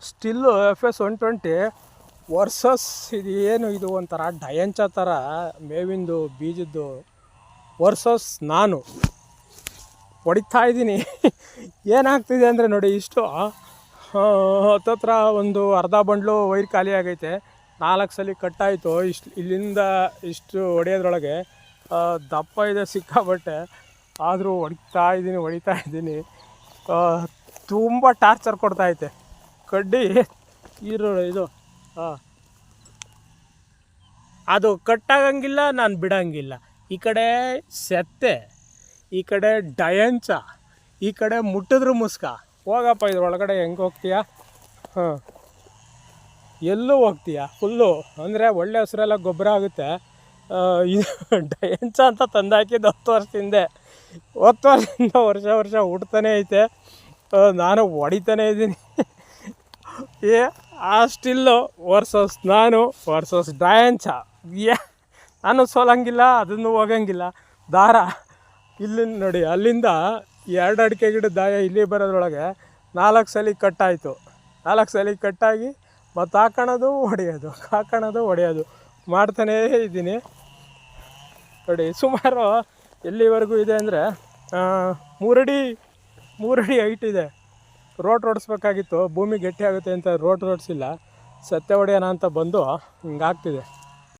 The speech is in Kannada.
ಸ್ಟಿಲ್ಲು FS120 ವರ್ಸಸ್ ಇದು ಏನು ಇದು ಒಂಥರ ಡಯಂಚ ಥರ ಮೇವಿಂದು ಬೀಜದ್ದು ವರ್ಸಸ್ ನಾನು ಹೊಡಿತಾ ಇದ್ದೀನಿ. ಏನಾಗ್ತಿದೆ ಅಂದರೆ ನೋಡಿ, ಇಷ್ಟು ಹತ್ತತ್ರ ಒಂದು ಅರ್ಧ ಬಂಡ್ಲು ವೈರ್ ಖಾಲಿ ಆಗೈತೆ. 4 ಸಲ ಕಟ್ಟಾಯಿತು. ಇಲ್ಲಿಂದ ಇಷ್ಟು ಹೊಡೆಯೋದ್ರೊಳಗೆ ದಪ್ಪ ಇದೆ ಸಿಕ್ಕಾಬಟ್ಟೆ. ಆದರೂ ಹೊಡಿತಾ ಇದ್ದೀನಿ. ತುಂಬ ಟಾರ್ಚರ್ ಕೊಡ್ತಾಯಿತೆ ಕಡ್ಡಿ. ಇದು ಅದು ಕಟ್ಟಾಗಂಗಿಲ್ಲ, ನಾನು ಬಿಡೋಂಗಿಲ್ಲ. ಈ ಕಡೆ ಸೆತ್ತೆ, ಈ ಕಡೆ ಡಯಂಚ, ಈ ಕಡೆ ಮುಟ್ಟಿದ್ರು ಮುಸ್ಕ. ಹೋಗಪ್ಪ, ಇದ್ರೊಳಗಡೆ ಹೆಂಗೆ ಹೋಗ್ತೀಯಾ? ಎಲ್ಲೂ ಹೋಗ್ತೀಯಾ? ಫುಲ್ಲು ಅಂದರೆ ಒಳ್ಳೆ ಹಸಿರೆಲ್ಲ ಗೊಬ್ಬರ ಆಗುತ್ತೆ. ಇದು ಡಯಂಚ ಅಂತ ತಂದಾಕಿದ್ದು 10 ವರ್ಷದಿಂದ. 10 ವರ್ಷದಿಂದ ವರ್ಷ ಹುಡ್ತಾನೆ ಐತೆ. ನಾನು ಹೊಡಿತಾನೆ ಇದ್ದೀನಿ. ಆ ಸ್ಟಿಲ್ಲು ವರ್ಸಸ್ ನಾನು ವರ್ಸಸ್ ಡಯಂಚ. ನಾನು ಸೋಲಂಗಿಲ್ಲ, ಅದನ್ನು ಹೋಗಂಗಿಲ್ಲ. ದಾರ ಇಲ್ಲಿ ನೋಡಿ, ಅಲ್ಲಿಂದ 2 ಅಡಿಕೆ ಗಿಡದ ದಾಯ ಇಲ್ಲಿ ಬರೋದ್ರೊಳಗೆ 4 ಸಲ ಕಟ್ಟಾಯಿತು. 4 ಸಲ ಕಟ್ಟಾಗಿ ಮತ್ತು ಹಾಕೋಣದು ಹೊಡೆಯೋದು ಮಾಡ್ತಾನೇ ಇದ್ದೀನಿ. ನೋಡಿ, ಸುಮಾರು ಎಲ್ಲಿವರೆಗೂ ಇದೆ ಅಂದರೆ 3 ಅಡಿ ಹೈಟ್ ಇದೆ. ರೋಡ್ ಓಡಿಸ್ಬೇಕಾಗಿತ್ತು, ಭೂಮಿ ಗಟ್ಟಿ ಆಗುತ್ತೆ ಅಂತ ರೋಡ್ ಓಡಿಸಿಲ್ಲ. ಸತ್ತೆ ಹೊಡೆಯೋಣ ಅಂತ ಬಂದು ಹಿಂಗಾಗ್ತಿದೆ.